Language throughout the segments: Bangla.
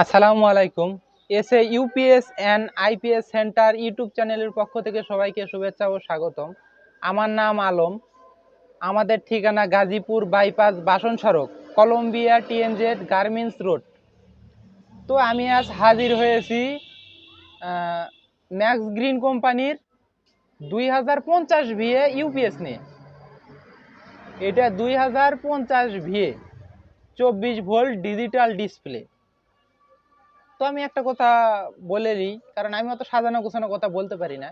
আসসালামু আলাইকুম। SA UPS and IPS centre YouTube চ্যানেলের পক্ষ থেকে সবাইকে শুভেচ্ছা ও স্বাগতম। আমার নাম আলম। আমাদের ঠিকানা গাজীপুর বাইপাস বাসন সড়ক, কলম্বিয়া টিএনজেড গার্মেন্টস রোড। তো আমি আজ হাজির হয়েছি ম্যাক্স গ্রিন কোম্পানির 2050 ভিএ ইউপিএস নিয়ে। এটা 2050 ভিএ 24 ভোল্ট ডিজিটাল ডিসপ্লে। তো আমি একটা কথা বলে দিই, কারণ আমি অত সাজানো গোছানো কথা বলতে পারি না।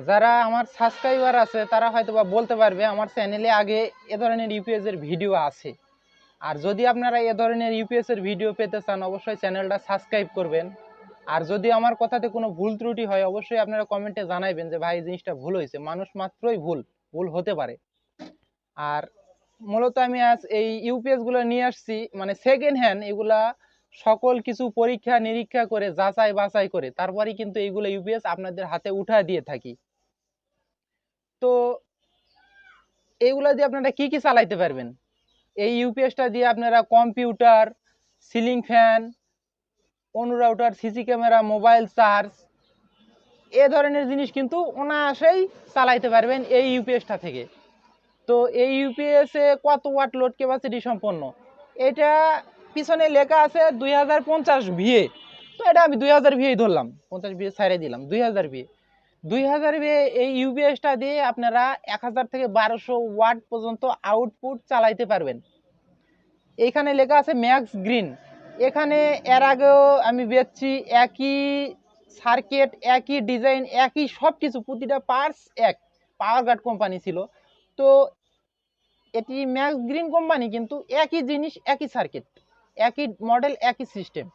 যারা আমার সাবস্ক্রাইবার আছে তারা হয়তো বা বলতে পারবে আমার চ্যানেলে আগে এ ধরনের ইউপিএস এর ভিডিও আছে। আর যদি আপনারা এ ধরনের ইউপিএস এর ভিডিও পেতে চান অবশ্যই চ্যানেলটা সাবস্ক্রাইব করবেন। আর যদি আমার কথাতে কোনো ভুল ত্রুটি হয় অবশ্যই আপনারা কমেন্টে জানাইবেন যে ভাই এই জিনিসটা ভুল হয়েছে। মানুষ মাত্রই ভুল ভুল হতে পারে। আর মূলত আমি আজ এই ইউপিএস গুলো নিয়ে আসছি, মানে সেকেন্ড হ্যান্ড এগুলা সকল কিছু পরীক্ষা নিরীক্ষা করে যাচাই বাছাই করে তারপরে কিন্তু এইগুলো ইউপিএস আপনাদের হাতে উঠা দিয়ে থাকি। তো এইগুলা দিয়ে আপনারা কি কি চালাইতে পারবেন? এই ইউপিএসটা দিয়ে আপনারা কম্পিউটার, সিলিং ফ্যান, অনুরাউটার, সিসি ক্যামেরা, মোবাইল চার্জ এ ধরনের জিনিস কিন্তু অনায়াসেই চালাইতে পারবেন এই ইউপিএসটা থেকে। তো এই ইউপিএস এ কত ওয়াট লোড ক্যাপাসিটি সম্পন্ন, এটা পিছনে লেখা আছে 2050 ভিএ। তো এটা আমি 2000 ভিএই ধরলাম, 50 ভিএ ছাড়ে দিলাম 2000 ভিএ। 2000 ভিএ এই ইউপিএসটা দিয়ে আপনারা 1000 থেকে 1200 ওয়াট পর্যন্ত আউটপুট চালাইতে পারবেন। এইখানে লেখা আছে ম্যাক্স গ্রিন। এখানে এর আগেও আমি বেচছি একই সার্কিট, একই ডিজাইন, একই সব কিছু, প্রতিটা পার্টস এক। পাওয়ার গার্ড কোম্পানি ছিল। তো এটি ম্যাক্স গ্রিন কোম্পানি, কিন্তু একই জিনিস, একই সার্কিট, একই মডেল, একই সিস্টেম।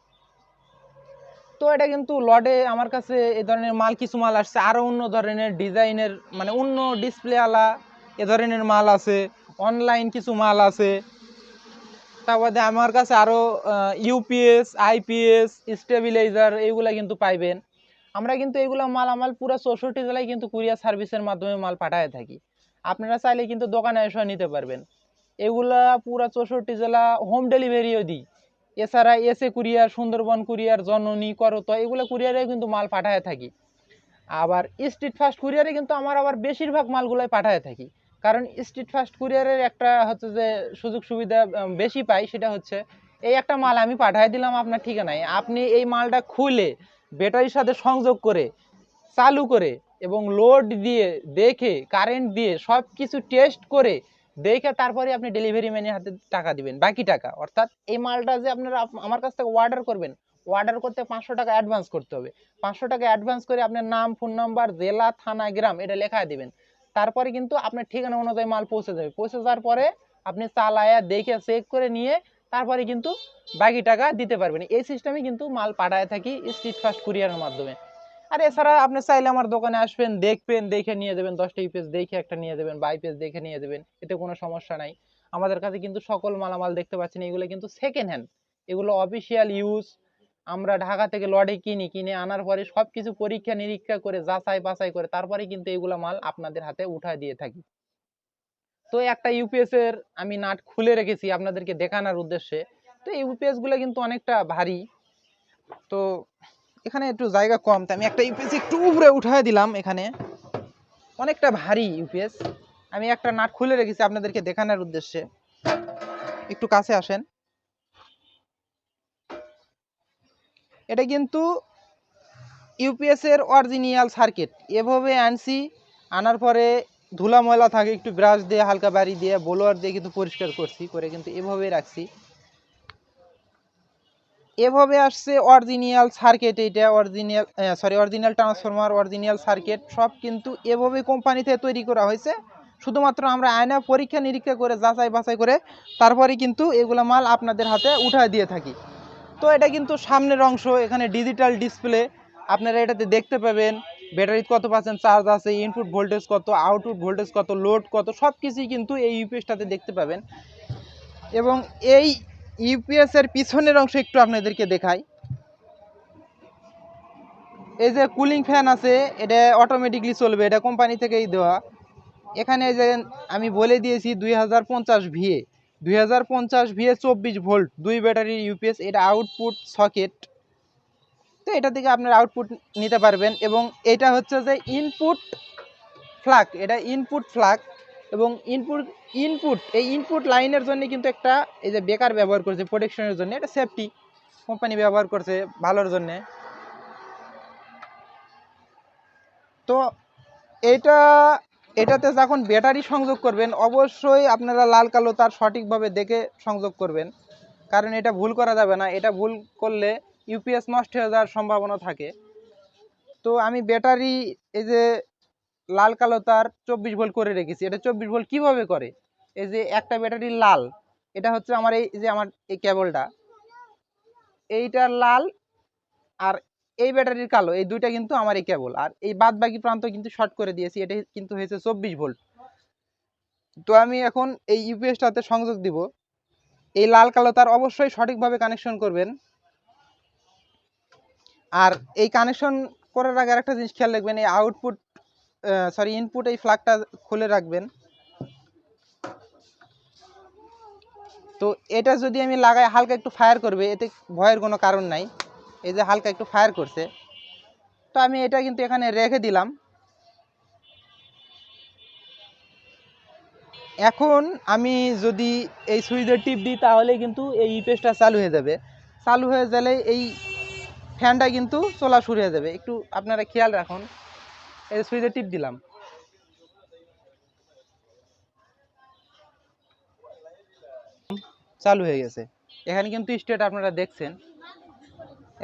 তো এটা কিন্তু লডে আমার কাছে এ ধরনের মাল, কিছু মাল আসছে আরো অন্য ধরনের ডিজাইনের, মানে অন্য ডিসপ্লেওয়ালা এ ধরনের মাল আছে, অনলাইন কিছু মাল আছে। তারপরে আমার কাছে আরো ইউপিএস, আইপিএস, স্টেবিলাইজার এগুলা কিন্তু পাইবেন। আমরা কিন্তু এগুলা মাল আমার পুরো 64 জেলায় কিন্তু কুরিয়ার সার্ভিসের মাধ্যমে মাল পাঠায় থাকি। আপনারা চাইলে কিন্তু দোকানে এসে নিতে পারবেন। এগুলা পুরা 64 জেলা হোম ডেলিভারিও দিই। এছাড়া এসএ কুরিয়ার, সুন্দরবন কুরিয়ার, জননী, করতো এগুলো কুরিয়ারে কিন্তু মাল পাঠায় থাকি। আবার স্ট্রিট ফাস্ট কুরিয়ারে কিন্তু আমার আবার বেশিরভাগ মালগুলাই পাঠায় থাকি। কারণ স্ট্রিট ফাস্ট কুরিয়ারের একটা হচ্ছে যে সুযোগ সুবিধা বেশি পাই, সেটা হচ্ছে এই একটা মাল আমি পাঠিয়ে দিলাম আপনার ঠিকানায়, আপনি এই মালটা খুলে ব্যাটারির সাথে সংযোগ করে চালু করে এবং লোড দিয়ে দেখে কারেন্ট দিয়ে সব কিছু টেস্ট করে দেখে তারপরে আপনি ডেলিভারি ম্যানের হাতে টাকা দিবেন, বাকি টাকা। অর্থাৎ এই মালটা যে আপনারা আমার কাছ থেকে অর্ডার করবেন, অর্ডার করতে 500 টাকা অ্যাডভান্স করতে হবে। 500 টাকা অ্যাডভান্স করে আপনার নাম, ফোন নাম্বার, জেলা, থানা, গ্রাম এটা লেখা দিবেন। তারপরে কিন্তু আপনার ঠিকানা অনুযায়ী মাল পৌঁছে যাবে। পৌঁছে যাওয়ার পরে আপনি চালায়া দেখে চেক করে নিয়ে তারপরে কিন্তু বাকি টাকা দিতে পারবেন। এই সিস্টেমে কিন্তু মাল পাঠায় থাকি স্ট্রিট ফাস্ট কুরিয়ারের মাধ্যমে। আর এছাড়া আপনি চাইলে আমার দোকানে আসবেন, দেখবেন, দেখে নিয়ে যাবেন। 10টা ইউপিএস দেখে একটা নিয়ে যাবেন, বা আইপিএস দেখে নিয়ে যাবেন, এতে কোনো সমস্যা নাই। আমাদের কাছে কিন্তু সকল মালামাল দেখতে পাচ্ছেন এগুলো কিন্তু সেকেন্ড হ্যান্ড, এগুলো অফিসিয়াল ইউজ। আমরা ঢাকা থেকে লটে কিনে আনার পরে সবকিছু পরীক্ষা নিরীক্ষা করে যাচাই বাছাই করে তারপরে কিন্তু এগুলো মাল আপনাদের হাতে উঠায় দিয়ে থাকি। তো একটা ইউপিএস এর আমি নাট খুলে রেখেছি আপনাদেরকে দেখানোর উদ্দেশ্যে। তো এই ইউপিএস গুলো কিন্তু অনেকটা ভারী। তো এখানে একটু জায়গা কম, তাই আমি একটা ইউপিএস একটু উপরে উঠায় দিলাম। এখানে অনেকটা ভারী ইউপিএস, আমি একটা নাট খুলে রেখেছি আপনাদেরকে দেখানোর উদ্দেশ্যে। একটু কাছে আসেন। এটা কিন্তু ইউপিএস এর অরিজিনাল সার্কিট। এভাবে আনছি, আনার পরে ধুলা ময়লা থাকে, একটু ব্রাশ দিয়ে হালকা বাড়ি দিয়ে ব্লোয়ার দিয়ে কিন্তু পরিষ্কার করছি, করে কিন্তু এভাবেই রাখছি। এভাবে আসছে অরিজিনাল সার্কিট। এটা অরিজিনাল ট্রান্সফরমার, অরিজিনাল সার্কিট সব কিন্তু এভাবে কোম্পানি থেকে তৈরি করা হয়েছে। শুধুমাত্র আমরা আয়না পরীক্ষা নিরীক্ষা করে যাচাই বাছাই করে তারপরে কিন্তু এগুলো মাল আপনাদের হাতে উঠায় দিয়ে থাকি। তো এটা কিন্তু সামনের অংশ, এখানে ডিজিটাল ডিসপ্লে, আপনারা এটাতে দেখতে পাবেন ব্যাটারি কত পার্সেন্ট চার্জ আছে, ইনপুট ভোল্টেজ কত, আউটপুট ভোল্টেজ কত, লোড কত, সব কিছুই কিন্তু এই ইউপিএসটাতে দেখতে পাবেন। এবং এই ইউপিএস এর পিছনের অংশ একটু আপনাদেরকে দেখাই। এই যে কুলিং ফ্যান আছে, এটা অটোমেটিকলি চলবে, এটা কোম্পানি থেকেই দেওয়া। এখানে যে আমি বলে দিয়েছি 2050 ভিএ, 2050 VA 24 ভোল্ট 2 ব্যাটারির ইউপিএস, এটা আউটপুট সকেট। তো এটা থেকে আপনারা আউটপুট নিতে পারবেন। এবং এটা হচ্ছে যে ইনপুট ফ্লাগ, এটা ইনপুট ফ্লাগ। এবং ইনপুট এই ইনপুট লাইনের জন্য কিন্তু একটা এই যে বেকার ব্যবহার করছে প্রোটেকশনের জন্য, এটা সেফটি কোম্পানি ব্যবহার করছে ভালোর জন্য। তো এটাতে যখন ব্যাটারি সংযোগ করবেন অবশ্যই আপনারা লাল কালো তার সঠিকভাবে দেখে সংযোগ করবেন, কারণ এটা ভুল করা যাবে না। এটা ভুল করলে ইউপিএস নষ্ট হয়ে যাওয়ার সম্ভাবনা থাকে। তো আমি ব্যাটারি এই যে লাল কালো তার 24 ভোল্ট করে রেখেছি। এটা 24 ভোল্ট কিভাবে করে, এই যে একটা ব্যাটারি লাল, এটা হচ্ছে আমার এই যে আমার এই কেবলটা, এইটা লাল আর এই ব্যাটারির কালো, এই দুইটা কিন্তু আমার এই কেবল। আর এই বাদ বাকি প্রান্ত কিন্তু শর্ট করে দিয়েছি, এটা কিন্তু হয়েছে 24 ভোল্ট। তো আমি এখন এই ইউপিএসটাতে সংযোগ দিব। এই লাল কালো তার অবশ্যই সঠিকভাবে কানেকশন করবেন। আর এই কানেকশন করার আগে আরেকটা জিনিস খেয়াল রাখবেন, এই ইনপুট এই ফ্ল্যাগটা খুলে রাখবেন। তো এটা যদি আমি লাগাই হালকা একটু ফায়ার করবে, এতে ভয়ের কোনো কারণ নাই। এই যে হালকা একটু ফায়ার করছে, তো আমি এটা কিন্তু এখানে রেখে দিলাম। এখন আমি যদি এই সুইচের টিপ দিই তাহলে কিন্তু এই ইউপিএসটা চালু হয়ে যাবে। চালু হয়ে গেলে এই ফ্যানটা কিন্তু চলা শুরু হয়ে যাবে। একটু আপনারা খেয়াল রাখুন, এই সুইচের টিপ দিলাম, চালু হয়ে গেছে। এখানে কিন্তু স্টেট আপনারা দেখছেন,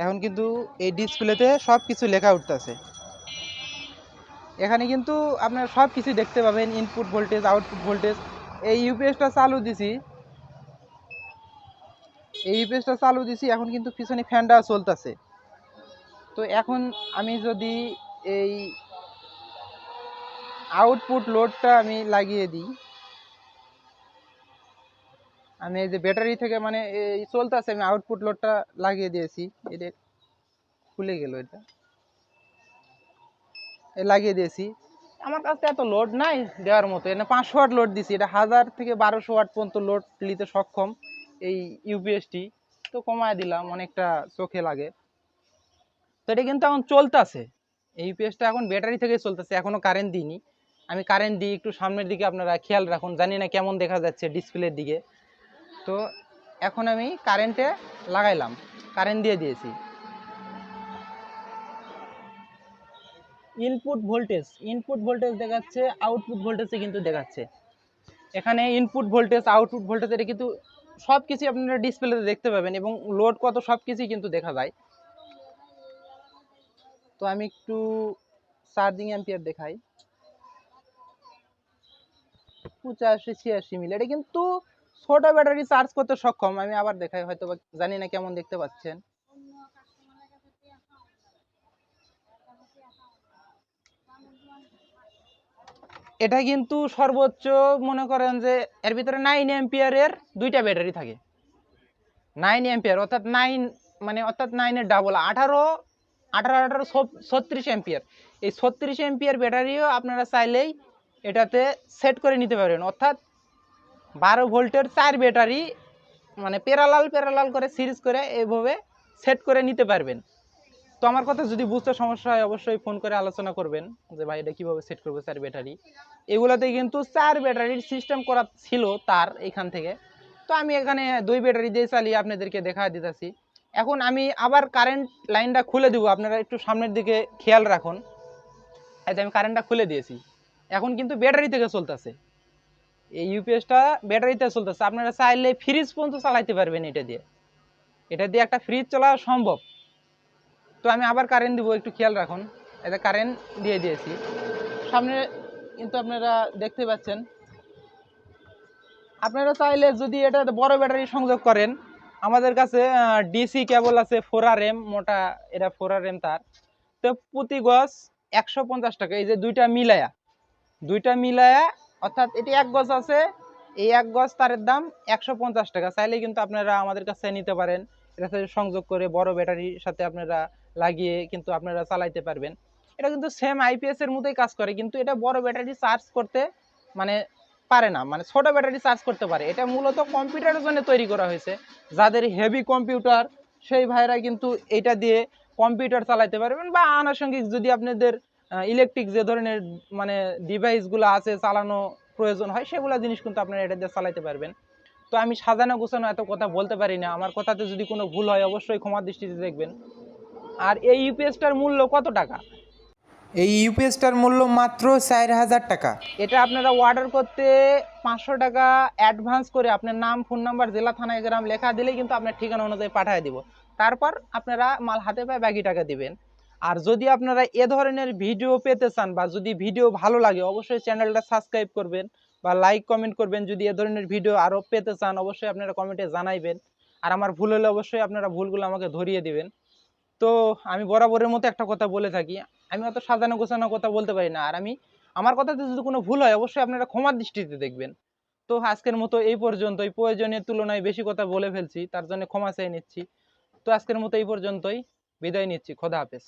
এখন কিন্তু এই ডিসপ্লেতে সব কিছু লেখা উঠতেছে। এখানে কিন্তু আপনারা সব কিছু দেখতে পাবেন, ইনপুট ভোল্টেজ, আউটপুট ভোল্টেজ। এই ইউপিএসটা চালু দিছি, এখন কিন্তু পিছনে ফ্যানটা চলতেছে। তো এখন আমি যদি এই আউটপুট লোডটা আমি লাগিয়ে দিই, আমি এই যে ব্যাটারি থেকে মানে এই চলতেছে, আমি আউটপুট লোডটা লাগিয়ে দিয়েছি। এটা খুলে গেল, এটা লাগিয়ে দিয়েছি। আমার কাছে এত লোড নাই দেওয়ার মতো, এটা 500 ওয়াট লোড দিছি। এটা 1000 থেকে 1200 ওয়াট পর্যন্ত লোড নিতে সক্ষম এই ইউপিএসটি। তো কমায় দিলাম, অনেকটা চোখে লাগে। তো এটা কিন্তু এখন চলতেছে, এই ইউপিএসটা এখন ব্যাটারি থেকে চলতেছে, এখনো কারেন্ট দিইনি। আমি কারেন্ট দিই একটু সামনের দিকে, আপনারা খেয়াল রাখুন, জানি না কেমন দেখা যাচ্ছে ডিসপ্লের দিকে। তো এখন আমি কারেন্টে লাগাইলাম, কারেন্ট দিয়ে দিয়েছি। ইনপুট ভোল্টেজ দেখাচ্ছে, আউটপুট ভোল্টেজে কিন্তু দেখাচ্ছে। এখানে ইনপুট ভোল্টেজ, আউটপুট ভোল্টেজ, এটা কিন্তু সব কিছু আপনারা ডিসপ্লেতে দেখতে পাবেন এবং লোড কত সব কিছুই কিন্তু দেখা যায়। তো আমি একটু চার্জিং অ্যাম্পিয়ার দেখাই, 85-86 মিলি। এটা কিন্তু ছোট ব্যাটারি চার্জ করতে সক্ষম। আমি আবার দেখাই, হয়তো জানি না কেমন দেখতে পাচ্ছেন। এটা কিন্তু সর্বোচ্চ মনে করেন যে এর ভিতরে 9 অ্যাম্পিয়ারের দুইটা ব্যাটারি থাকে। 9 অ্যাম্পিয়ার অর্থাৎ 9 এর ডাবল, 36 অ্যাম্পিয়ার। এই 36 অ্যাম্পিয়ার ব্যাটারিও আপনারা চাইলেই এটাতে সেট করে নিতে পারবেন। অর্থাৎ 12 ভোল্টের 4 ব্যাটারি মানে প্যারালাল করে সিরিজ করে এইভাবে সেট করে নিতে পারবেন। তো আমার কথা যদি বুঝতে সমস্যা হয় অবশ্যই ফোন করে আলোচনা করবেন যে ভাই এটা কীভাবে সেট করবো 4 ব্যাটারি। এগুলোতে কিন্তু 4 ব্যাটারির সিস্টেম করা ছিল তার এখান থেকে। তো আমি এখানে 2 ব্যাটারি দিয়ে চালিয়ে আপনাদেরকে দেখা দিতেছি। এখন আমি আবার কারেন্ট লাইনটা খুলে দিব, আপনারা একটু সামনের দিকে খেয়াল রাখুন। এই যে আমি কারেন্টটা খুলে দিয়েছি, এখন কিন্তু ব্যাটারি থেকে চলতেছে, এই ইউপিএসটা ব্যাটারিতে চলতেছে। আপনারা চাইলে ফ্রিজ পর্যন্ত চালাইতে পারবেন এটা দিয়ে একটা ফ্রিজ চালানো সম্ভব। তো আমি আবার কারেন্ট দিব, একটু খেয়াল রাখুন। এটা কারেন্ট দিয়ে দিয়েছি, সামনে কিন্তু আপনারা দেখতে পাচ্ছেন। আপনারা চাইলে যদি এটা বড় ব্যাটারি সংযোগ করেন, আমাদের কাছে ডিসি কেবল আছে 4RM মোটা, এটা 4RM তার। তো প্রতি গজ 150 টাকা। এই যে দুইটা মিলায়া অর্থাৎ এটি 1 গজ আছে, এই 1 গজ তারের দাম 150 টাকা। চাইলে কিন্তু আপনারা আমাদের কাছে নিতে পারেন, এটার সাথে সংযোগ করে বড় ব্যাটারির সাথে আপনারা লাগিয়ে কিন্তু আপনারা চালাইতে পারবেন। এটা কিন্তু সেম আইপিএস এর মতোই কাজ করে, কিন্তু এটা বড় ব্যাটারি চার্জ করতে মানে পারে না, মানে ছোট ব্যাটারি চার্জ করতে পারে। এটা মূলত কম্পিউটারের জন্য তৈরি করা হয়েছে। যাদের হেভি কম্পিউটার সেই ভাইরা কিন্তু এটা দিয়ে কম্পিউটার চালাতে পারবেন, বা আনুষঙ্গিক যদি আপনাদের ইলেকট্রিক যে ধরনের মানে ডিভাইসগুলো আছে চালানো প্রয়োজন হয়, সেগুলো জিনিস কিন্তু আপনারা এটা দিয়ে চালাতে পারবেন। তো আমি সাজানো গোছানো এত কথা বলতে পারি না, আমার কথাতে যদি কোনো ভুল হয় অবশ্যই ক্ষমা দৃষ্টিতে দেখবেন। আর এই ইউপিএসটার মূল্য কত টাকা? এই ইউপিএসটার মূল্য মাত্র 4000 টাকা। এটা আপনারা অর্ডার করতে 500 টাকা অ্যাডভান্স করে আপনার নাম, ফোন নাম্বার, জেলা, থানা, গ্রাম লেখা দিলেই কিন্তু আপনার ঠিকানা অনুযায়ী পাঠিয়ে দিব। তারপর আপনারা মাল হাতে পায়ে বাকি টাকা দিবেন। আর যদি আপনারা এ ধরনের ভিডিও পেতে চান, বা যদি ভিডিও ভালো লাগে, অবশ্যই চ্যানেলটা সাবস্ক্রাইব করবেন বা লাইক কমেন্ট করবেন। যদি এ ধরনের ভিডিও আরও পেতে চান অবশ্যই আপনারা কমেন্টে জানাইবেন। আর আমার ভুল হলে অবশ্যই আপনারা ভুলগুলো আমাকে ধরিয়ে দিবেন। তো আমি বরাবরের মতো একটা কথা বলে থাকি, আমি অত সাজানো গোছানো কথা বলতে পারি না। আর আমার কথাতে যদি কোনো ভুল হয় অবশ্যই আপনারা ক্ষমার দৃষ্টিতে দেখবেন। তো আজকের মতো এই পর্যন্তই, প্রয়োজনের তুলনায় বেশি কথা বলে ফেলছি, তার জন্য ক্ষমা চেয়ে নিচ্ছি। তো আজকের মতো এই পর্যন্তই, বিদায় নিচ্ছি। খোদা হাফেজ।